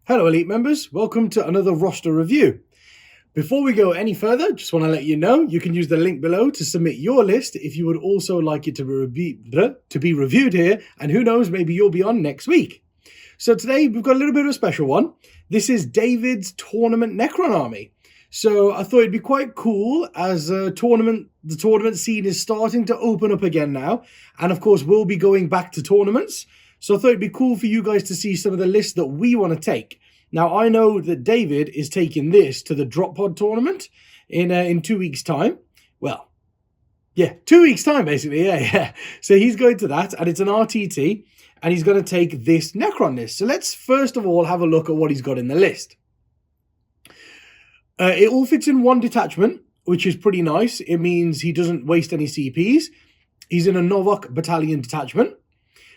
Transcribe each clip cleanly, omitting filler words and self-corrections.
Hello Elite members, welcome to another roster review. Before we go any further, just want to let you know you can use the link below to submit your list if you would also like it to be reviewed here, and who knows, maybe you'll be on next week. So today we've got a little bit of a special one. This is David's tournament Necron army. So I thought it'd be quite cool as the tournament scene is starting to open up again now, and of course we'll be going back to tournaments. So I thought it'd be cool for you guys to see some of the lists that we want to take. Now, I know that David is taking this to the Drop Pod tournament in 2 weeks' time. Well, yeah, 2 weeks' time, basically, yeah. So he's going to that, and it's an RTT, and he's going to take this Necron list. So let's first of all have a look at what he's got in the list. It all fits in one detachment, which is pretty nice. It means he doesn't waste any CPs. He's in a Novak battalion detachment.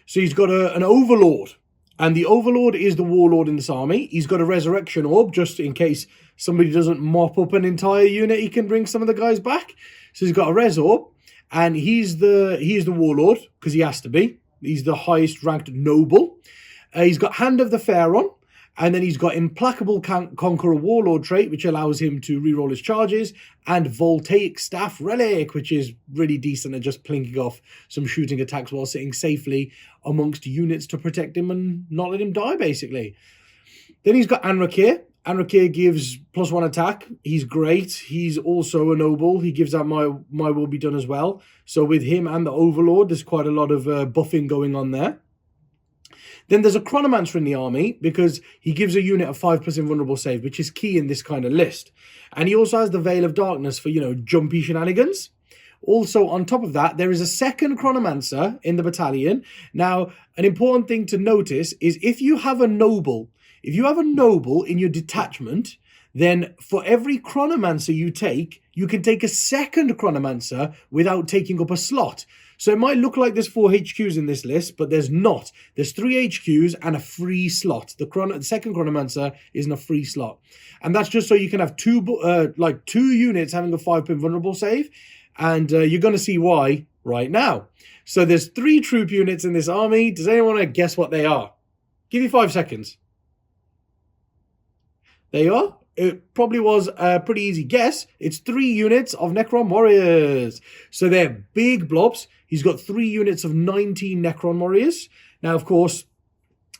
So he's got an Overlord, and the Overlord is the Warlord in this army. He's got a Resurrection Orb, just in case somebody doesn't mop up an entire unit, he can bring some of the guys back. So he's got a Res Orb, and he's the Warlord, because he has to be. He's the highest ranked Noble. He's got Hand of the Pharaoh, and then he's got Implacable Conqueror Warlord trait, which allows him to reroll his charges, and Voltaic Staff Relic, which is really decent at just plinking off some shooting attacks while sitting safely amongst units to protect him and not let him die, basically. Then he's got Anrakir. Anrakir gives +1 attack. He's great. He's also a Noble. He gives out my will be done as well. So with him and the Overlord, there's quite a lot of buffing going on there. Then there's a Chronomancer in the army because he gives a unit a 5% vulnerable save, which is key in this kind of list. And he also has the Veil of Darkness for, jumpy shenanigans. Also, on top of that, there is a second Chronomancer in the battalion. Now, an important thing to notice is if you have a Noble in your detachment, then for every Chronomancer you can take a second Chronomancer without taking up a slot. So it might look like there's 4 HQs in this list, but there's not. There's 3 HQs and a free slot. The second Chronomancer isn't a free slot. And that's just so you can have two units having a 5-pin vulnerable save. And you're going to see why right now. So there's 3 troop units in this army. Does anyone want to guess what they are? Give you 5 seconds. There you are. It probably was a pretty easy guess. It's 3 units of Necron Warriors. So they're big blobs. He's got 3 units of 19 Necron Warriors. Now, of course,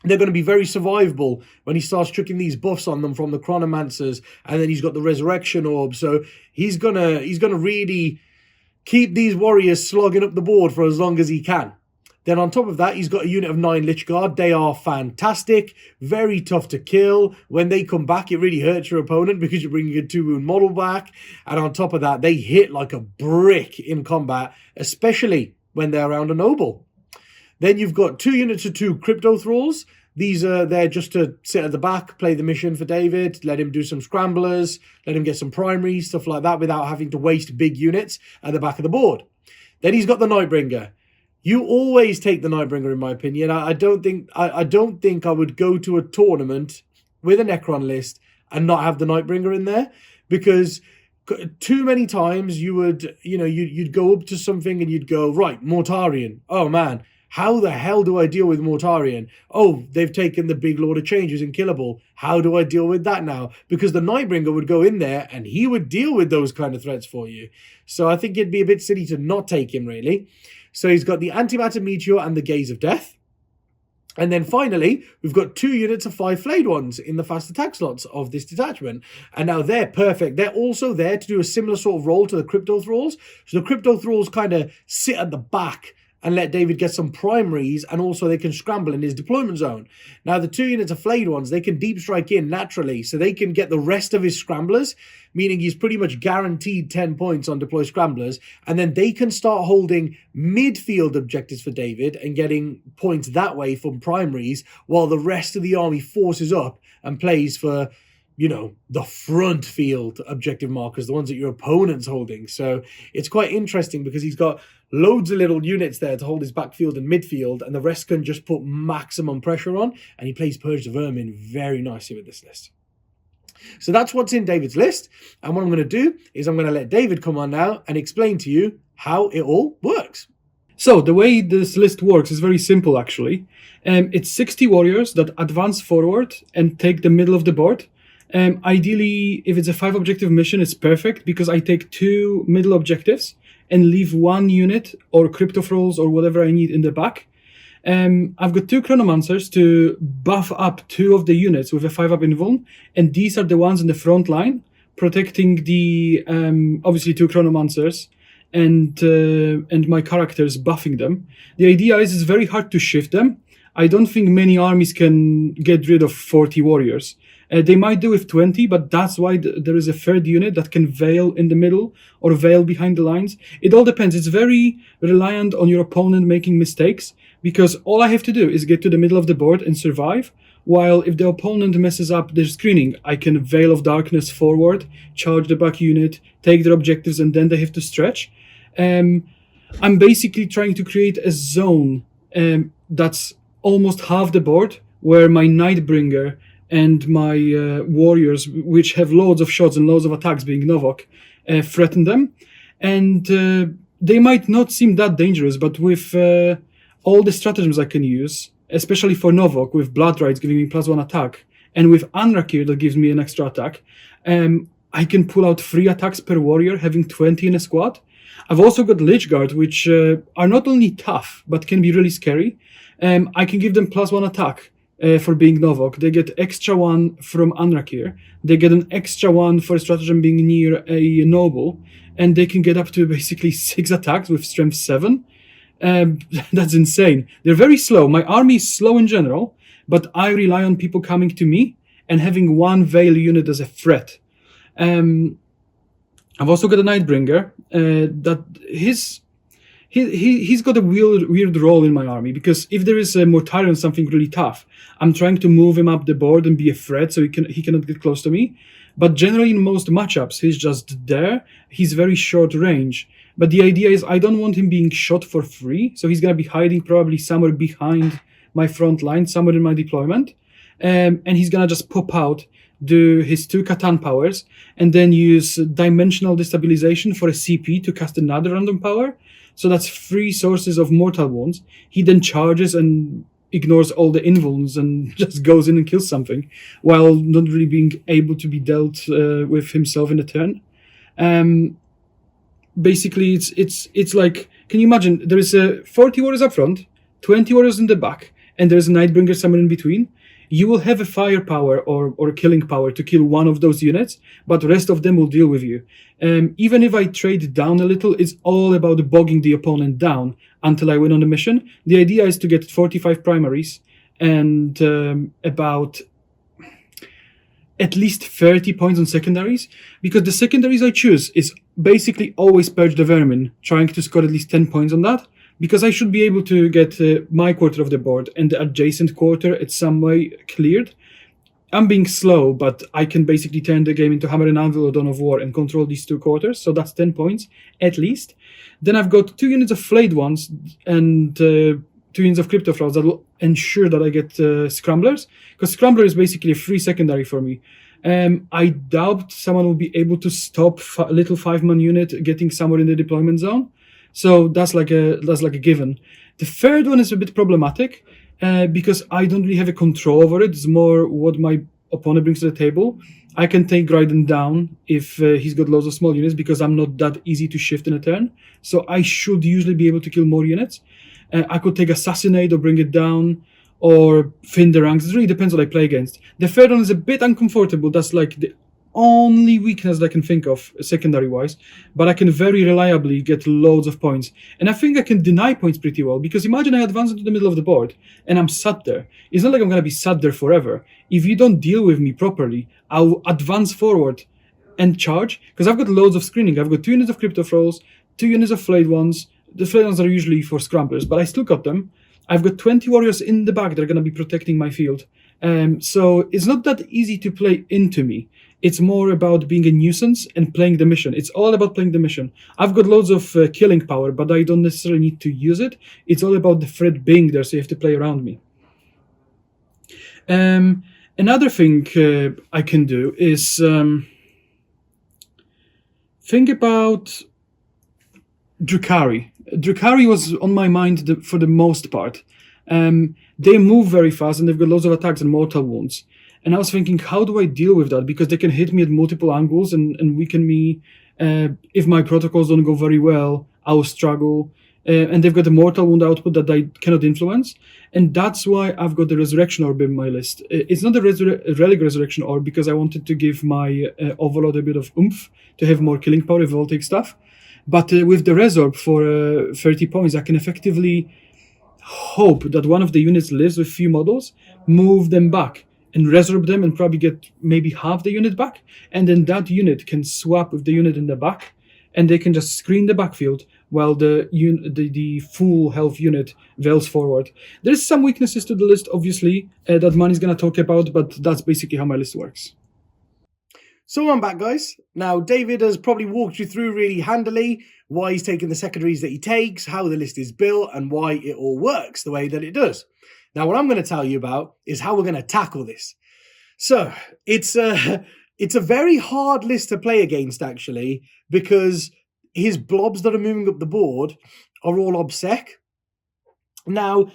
they're going to be very survivable when he starts chucking these buffs on them from the Chronomancers, and then he's got the Resurrection Orb. So he's gonna really keep these warriors slogging up the board for as long as he can. Then on top of that, he's got a unit of 9 Lich Guard. They are fantastic, very tough to kill. When they come back, it really hurts your opponent because you're bringing a 2-wound model back. And on top of that, they hit like a brick in combat, especially when they're around a Noble. Then you've got 2 units of 2 Crypto Thralls. These are there just to sit at the back, play the mission for David, let him do some scramblers, let him get some primaries, stuff like that, without having to waste big units at the back of the board. Then he's got the Nightbringer. You always take the Nightbringer, in my opinion. I don't think I would go to a tournament with a Necron list and not have the Nightbringer in there, because too many times you'd go up to something and you'd go, right, Mortarion. Oh man, how the hell do I deal with Mortarion? Oh, they've taken the big Lord of Changes in Killable. How do I deal with that now? Because the Nightbringer would go in there and he would deal with those kind of threats for you. So I think it'd be a bit silly to not take him, really. So he's got the Antimatter Meteor and the Gaze of Death. And then finally, we've got 2 units of 5 Flayed Ones in the fast attack slots of this detachment. And now they're perfect. They're also there to do a similar sort of role to the Crypto Thralls. So the Crypto Thralls kind of sit at the back and let David get some primaries, and also they can scramble in his deployment zone. Now, the 2 units of Flayed Ones, they can deep strike in naturally, so they can get the rest of his scramblers, meaning he's pretty much guaranteed 10 points on deploy scramblers, and then they can start holding midfield objectives for David and getting points that way from primaries, while the rest of the army forces up and plays for, the front field objective markers, the ones that your opponent's holding. So it's quite interesting because he's got loads of little units there to hold his backfield and midfield, and the rest can just put maximum pressure on, and he plays Purge the Vermin very nicely with this list. So that's what's in David's list, and what I'm going to do is I'm going to let David come on now and explain to you how it all works. So the way this list works is very simple, actually. It's 60 warriors that advance forward and take the middle of the board. Ideally, if it's a 5 objective mission, it's perfect because I take 2 middle objectives and leave 1 unit or cryptophrolls or whatever I need in the back. I've got 2 chronomancers to buff up 2 of the units with a 5-up invuln, and these are the ones in the front line protecting the obviously 2 chronomancers and my characters buffing them. The idea is it's very hard to shift them. I don't think many armies can get rid of 40 warriors. They might do with 20, but that's why there is a 3rd unit that can veil in the middle or veil behind the lines. It all depends. It's very reliant on your opponent making mistakes, because all I have to do is get to the middle of the board and survive. While if the opponent messes up their screening, I can Veil of Darkness forward, charge the back unit, take their objectives, and then they have to stretch. I'm basically trying to create a zone that's almost half the board, where my Nightbringer and my warriors, which have loads of shots and loads of attacks, being Novok, threaten them. And they might not seem that dangerous, but with all the stratagems I can use, especially for Novok, with Blood Rites giving me +1 attack, and with Anrakir that gives me an extra attack, I can pull out 3 attacks per warrior, having 20 in a squad. I've also got Lich Guard, which are not only tough, but can be really scary. I can give them +1 attack for being Novok. They get extra 1 from Anrakir. They get an extra 1 for a stratagem being near a noble, and they can get up to basically 6 attacks with strength 7. That's insane. They're very slow. My army is slow in general, but I rely on people coming to me and having 1 Veil unit as a threat. I've also got a Nightbringer that he's got a weird role in my army, because if there is a Mortarion, something really tough, I'm trying to move him up the board and be a threat so he cannot get close to me. But generally in most matchups, he's just there. He's very short range. But the idea is I don't want him being shot for free, so he's going to be hiding probably somewhere behind my front line, somewhere in my deployment. And he's going to just pop out, do his 2 Catan powers, and then use Dimensional Destabilization for a CP to cast another random power. So that's 3 sources of mortal wounds. He then charges and ignores all the invulns and just goes in and kills something, while not really being able to be dealt with himself in a turn. Basically, it's like, can you imagine? There is 40 warriors up front, 20 warriors in the back, and there's a Nightbringer somewhere in between. You will have a firepower or killing power to kill 1 of those units, but the rest of them will deal with you. Even if I trade down a little, it's all about bogging the opponent down until I win on the mission. The idea is to get 45 primaries and about at least 30 points on secondaries, because the secondaries I choose is basically always Purge the Vermin, trying to score at least 10 points on that, because I should be able to get my quarter of the board and the adjacent quarter at some way cleared. I'm being slow, but I can basically turn the game into Hammer and Anvil or Dawn of War and control these 2 quarters, so that's 10 points at least. Then I've got 2 units of Flayed Ones and 2 units of Cryptofrauds that will ensure that I get Scramblers, because Scrambler is basically a free secondary for me. I doubt someone will be able to stop a little 5-man unit getting somewhere in the deployment zone, so that's like a given. The 3rd one is a bit problematic because I don't really have a control over it. It's more what my opponent brings to the table. I can take Graydon down if he's got loads of small units, because I'm not that easy to shift in a turn, so I should usually be able to kill more units. I could take Assassinate or bring it down, or thin the ranks. It really depends what I play against. The 3rd one is a bit uncomfortable. That's like the only weakness that I can think of secondary-wise, but I can very reliably get loads of points. And I think I can deny points pretty well, because imagine I advance into the middle of the board and I'm sat there. It's not like I'm going to be sat there forever. If you don't deal with me properly, I'll advance forward and charge, because I've got loads of screening. I've got 2 units of Cryptofrolls, 2 units of Flayed Ones. The Flayed Ones are usually for Scramblers, but I still got them. I've got 20 warriors in the back that are going to be protecting my field. So it's not that easy to play into me. It's more about being a nuisance and playing the mission. It's all about playing the mission. I've got loads of killing power, but I don't necessarily need to use it. It's all about the threat being there, so you have to play around me. Another thing I can do is think about Drukhari. Drukhari was on my mind for the most part. They move very fast and they've got lots of attacks and mortal wounds. And I was thinking, how do I deal with that? Because they can hit me at multiple angles and weaken me. If my protocols don't go very well, I'll struggle. And they've got a mortal wound output that I cannot influence. And that's why I've got the Resurrection Orb in my list. It's not a Relic Resurrection Orb because I wanted to give my Overlord a bit of oomph to have more killing power if I'll take stuff. But with the Resorb for 30 points, I can effectively hope that one of the units lives with few models, move them back, and resorb them and probably get maybe half the unit back. And then that unit can swap with the unit in the back, and they can just screen the backfield while the full health unit veils forward. There's some weaknesses to the list, obviously, that Manny's going to talk about, but that's basically how my list works. So I'm back, guys. Now, David has probably walked you through really handily why he's taking the secondaries that he takes, how the list is built, and why it all works the way that it does. Now, what I'm going to tell you about is how we're going to tackle this. So, it's a very hard list to play against, actually, because his blobs that are moving up the board are all obsec. Now,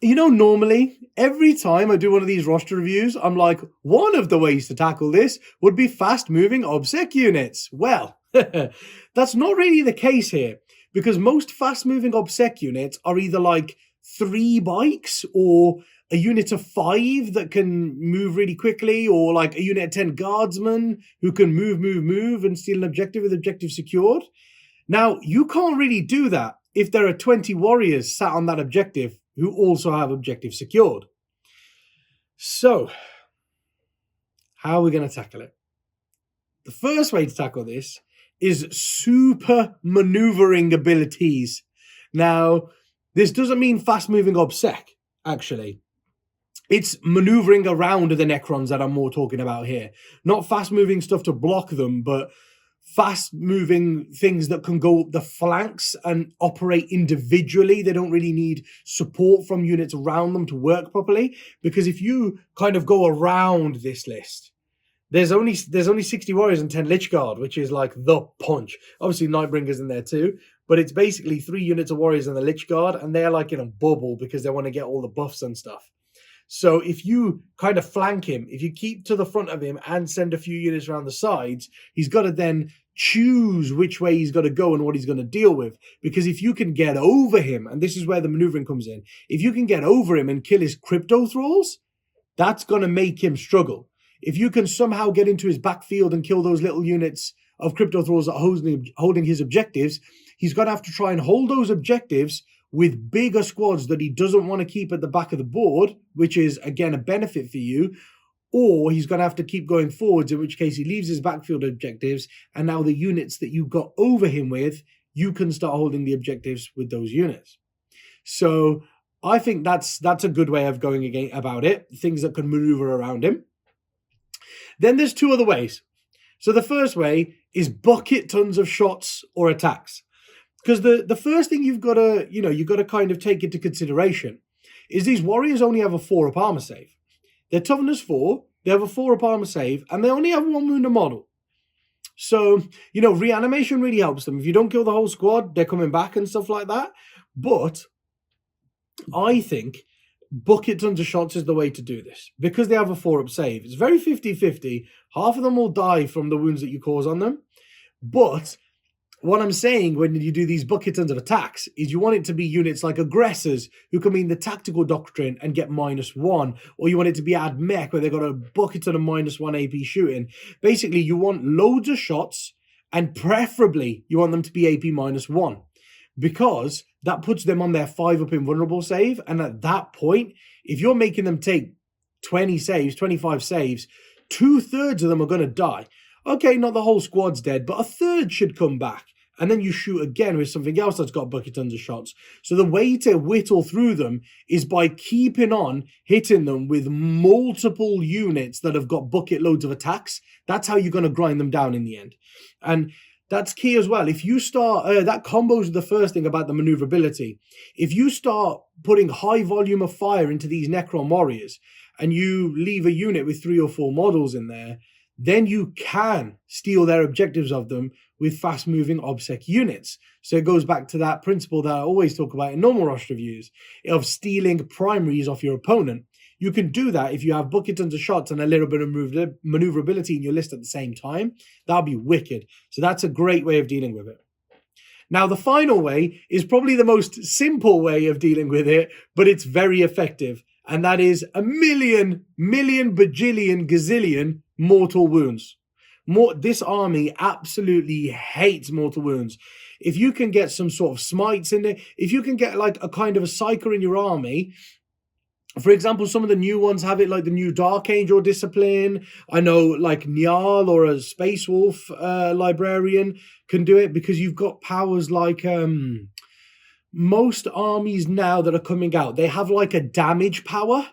normally, every time I do one of these roster reviews, I'm like, one of the ways to tackle this would be fast-moving obsec units. Well, that's not really the case here, because most fast-moving obsec units are either like 3 bikes or a unit of 5 that can move really quickly, or like a unit of 10 guardsmen who can move, and steal an objective with objective secured. Now, you can't really do that if there are 20 warriors sat on that objective who also have objective secured. So, how are we going to tackle it? The first way to tackle this is super maneuvering abilities. Now, this doesn't mean fast-moving obsec, actually. It's maneuvering around the Necrons that I'm more talking about here. Not fast-moving stuff to block them, but fast-moving things that can go up the flanks and operate individually. They don't really need support from units around them to work properly. Because if you kind of go around this list, there's only 60 warriors and 10 Lich Guard, which is like the punch. Obviously, Nightbringer's in there too, but it's basically 3 units of warriors and the Lich Guard, and they're like in a bubble because they want to get all the buffs and stuff. So if you kind of flank him, if you keep to the front of him and send a few units around the sides, he's got to then choose which way he's got to go and what he's going to deal with. Because if you can get over him, and this is where the maneuvering comes in, if you can get over him and kill his crypto thralls, that's going to make him struggle. If you can somehow get into his backfield and kill those little units of crypto thralls that are holding his objectives, he's going to have to try and hold those objectives with bigger squads that he doesn't want to keep at the back of the board, which is, again, a benefit for you, or he's going to have to keep going forwards, in which case he leaves his backfield objectives, and now the units that you got over him with, you can start holding the objectives with those units. So I think that's a good way of going about it, things that can maneuver around him. Then there's 2 other ways. So the first way is bucket tons of shots or attacks. Because the first thing you've got to kind of take into consideration is these warriors only have a 4-up armor save. Their toughness 4, they have a 4-up armor save, and they only have 1 wound a model. So, reanimation really helps them. If you don't kill the whole squad, they're coming back and stuff like that. But I think bucket tons of shots is the way to do this, because they have a 4-up save. It's very 50-50. Half of them will die from the wounds that you cause on them. But what I'm saying when you do these bucket tons of attacks is you want it to be units like aggressors who can mean the tactical doctrine and get -1, or you want it to be ad mech where they've got a bucket ton of -1 AP shooting. Basically, you want loads of shots, and preferably you want them to be AP -1, because that puts them on their 5-up invulnerable save. And at that point, if you're making them take 20 saves, 25 saves, 2/3 of them are going to die. Okay, not the whole squad's dead, but 1/3 should come back. And then you shoot again with something else that's got bucket tons of shots. So the way to whittle through them is by keeping on hitting them with multiple units that have got bucket loads of attacks. That's how you're going to grind them down in the end. And that's key as well. If you start, that combos the first thing about the maneuverability. If you start putting high volume of fire into these Necron warriors, and you leave a unit with 3 or 4 models in there, then you can steal their objectives of them with fast-moving OBSEC units. So it goes back to that principle that I always talk about in normal rush reviews of stealing primaries off your opponent. You can do that if you have bucketons of shots and a little bit of maneuverability in your list at the same time. That'll be wicked. So that's a great way of dealing with it. Now, the final way is probably the most simple way of dealing with it, but it's very effective. And that is a million, bajillion, gazillion mortal wounds. This army absolutely hates mortal wounds. If you can get some sort of smites in there, if you can get like a kind of a psyker in your army, for example, some of the new ones have it, like the new Dark Angel Discipline. I know like Niall or a Space Wolf librarian can do it, because you've got powers like most armies now that are coming out, they have like a damage power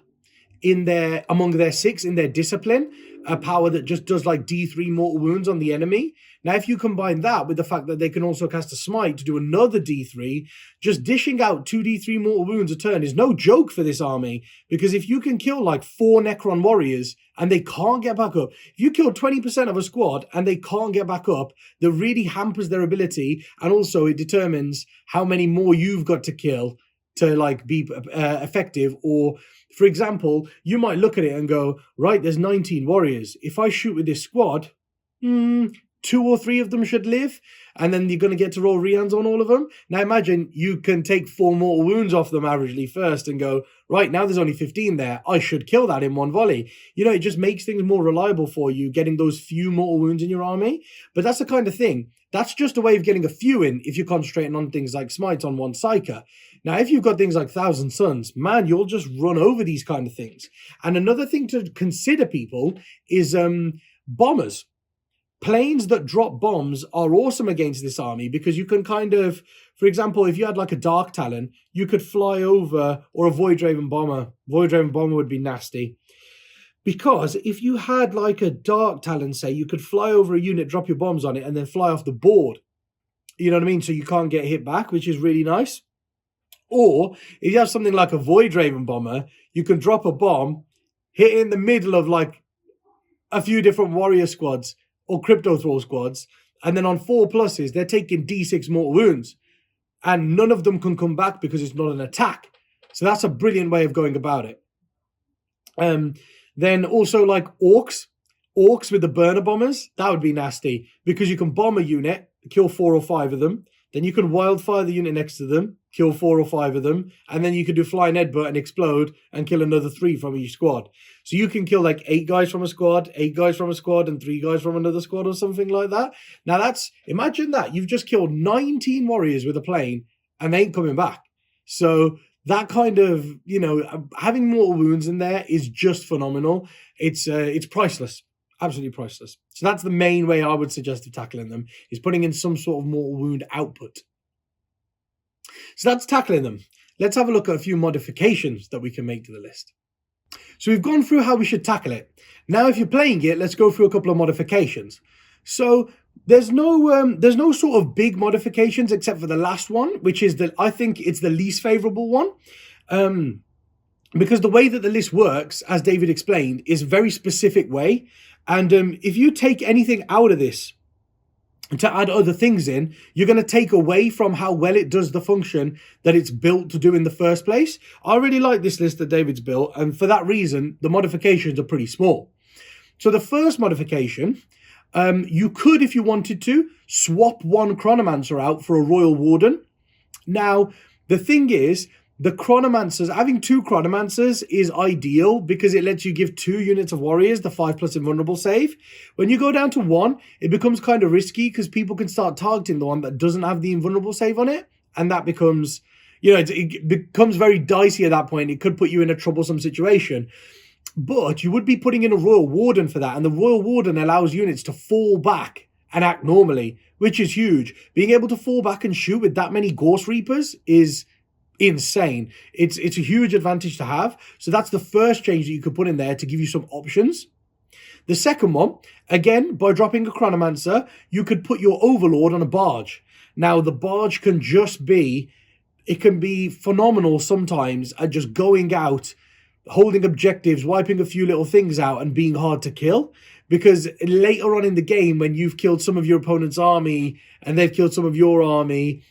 in their, among their 6 in their discipline, a power that just does like D3 mortal wounds on the enemy. Now, if you combine that with the fact that they can also cast a smite to do another D3, just dishing out 2D3 mortal wounds a turn is no joke for this army, because if you can kill like 4 Necron warriors and they can't get back up, if you kill 20% of a squad and they can't get back up, that really hampers their ability, and also it determines how many more you've got to kill to like be effective. Or for example, you might look at it and go, right, there's 19 warriors. If I shoot with this squad, 2 or 3 of them should live, and then you're going to get to roll rehands on all of them. Now imagine you can take 4 mortal wounds off them averagely first and go, right, now there's only 15 there. I should kill that in one volley. You know, it just makes things more reliable for you, getting those few mortal wounds in your army. But that's the kind of thing. That's just a way of getting a few in if you're concentrating on things like smites on one psyker. Now, if you've got things like Thousand Suns, man, you'll just run over these kind of things. And another thing to consider, people, is bombers. Planes that drop bombs are awesome against this army, because you can kind of, for example, if you had like a Dark Talon, you could fly over, or a Void Raven Bomber. Void Raven Bomber would be nasty. Because if you had like a Dark Talon, say, you could fly over a unit, drop your bombs on it, and then fly off the board. You know what I mean? So you can't get hit back, which is really nice. Or if you have something like a Void Raven Bomber, you can drop a bomb, hit it in the middle of like a few different warrior squads or crypto thrall squads, and then on 4 pluses, they're taking D6 mortal wounds, and none of them can come back because it's not an attack. So that's a brilliant way of going about it. Then also like orcs with the burner bombers, that would be nasty, because you can bomb a unit, kill 4 or 5 of them, then you can wildfire the unit next to them, kill 4 or 5 of them, and then you can do flying headbutt and explode and kill another 3 from each squad. So you can kill like 8 guys from a squad, 8 guys from a squad, and 3 guys from another squad or something like that. Now imagine that. You've just killed 19 warriors with a plane and they ain't coming back. So that kind of, you know, having mortal wounds in there is just phenomenal. It's priceless. Absolutely priceless. So that's the main way I would suggest of tackling them, is putting in some sort of mortal wound output. So that's tackling them. Let's have a look at a few modifications that we can make to the list. So we've gone through how we should tackle it. Now, if you're playing it, let's go through a couple of modifications. So there's no sort of big modifications except for the last one, which is I think it's the least favorable one. Because the way that the list works, as David explained, is a very specific way. And if you take anything out of this to add other things in, you're going to take away from how well it does the function that it's built to do in the first place. I really like this list that David's built, and for that reason, the modifications are pretty small. So the first modification, you could, if you wanted to, swap one Chronomancer out for a Royal Warden. Now, the thing is, the Chronomancers, having 2 Chronomancers is ideal because it lets you give 2 units of warriors the 5+ invulnerable save. When you go down to 1, it becomes kind of risky because people can start targeting the one that doesn't have the invulnerable save on it. And that becomes, you know, it becomes very dicey at that point. It could put you in a troublesome situation. But you would be putting in a Royal Warden for that. And the Royal Warden allows units to fall back and act normally, which is huge. Being able to fall back and shoot with that many Ghost Reapers is insane. It's a huge advantage to have. So that's the first change that you could put in there to give you some options. The second one, again, by dropping a Chronomancer, you could put your Overlord on a barge. Now, the barge can just be, it can be phenomenal sometimes at just going out, holding objectives, wiping a few little things out, and being hard to kill. Because later on in the game, when you've killed some of your opponent's army and they've killed some of your army,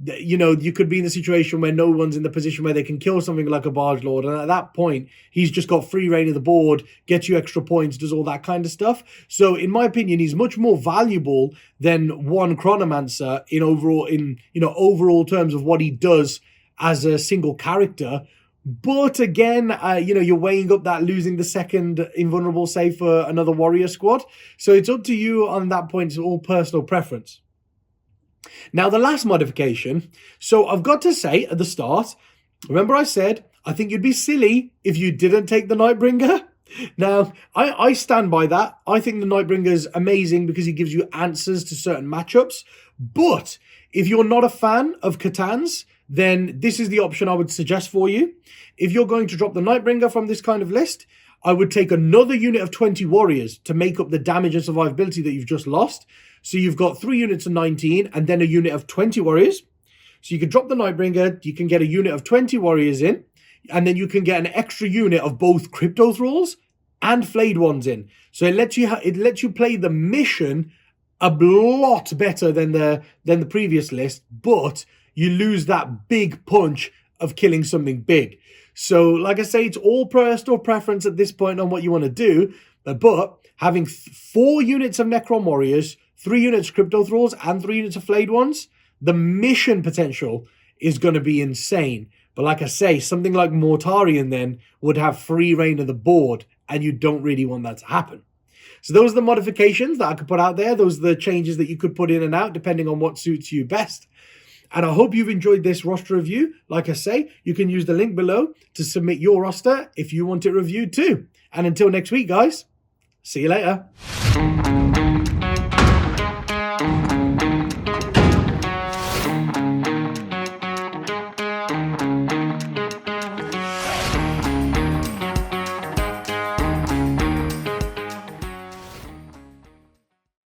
you know, you could be in the situation where no one's in the position where they can kill something like a Barge Lord. And at that point, he's just got free reign of the board, gets you extra points, does all that kind of stuff. So in my opinion, he's much more valuable than one Chronomancer in overall terms of what he does as a single character. But again, you're weighing up that losing the second invulnerable save for another warrior squad. So it's up to you on that point. It's all personal preference. Now, the last modification. So I've got to say at the start, remember I said, I think you'd be silly if you didn't take the Nightbringer. Now, I stand by that. I think the Nightbringer is amazing because he gives you answers to certain matchups. But if you're not a fan of Catans, then this is the option I would suggest for you. If you're going to drop the Nightbringer from this kind of list, I would take another unit of 20 warriors to make up the damage and survivability that you've just lost. So you've got 3 units of 19 and then a unit of 20 warriors. So you can drop the Nightbringer, you can get a unit of 20 warriors in, and then you can get an extra unit of both Crypto Thralls and Flayed Ones in. So it lets you play the mission a lot better than the previous list, but you lose that big punch of killing something big. So, like I say, it's all personal preference at this point on what you want to do. But having 4 units of Necron Warriors, 3 units of Crypto Thralls, and 3 units of Flayed Ones, the mission potential is going to be insane. But like I say, something like Mortarion then would have free reign of the board, and you don't really want that to happen. So those are the modifications that I could put out there. Those are the changes that you could put in and out depending on what suits you best. And I hope you've enjoyed this roster review. Like I say, you can use the link below to submit your roster if you want it reviewed too. And until next week, guys, see you later.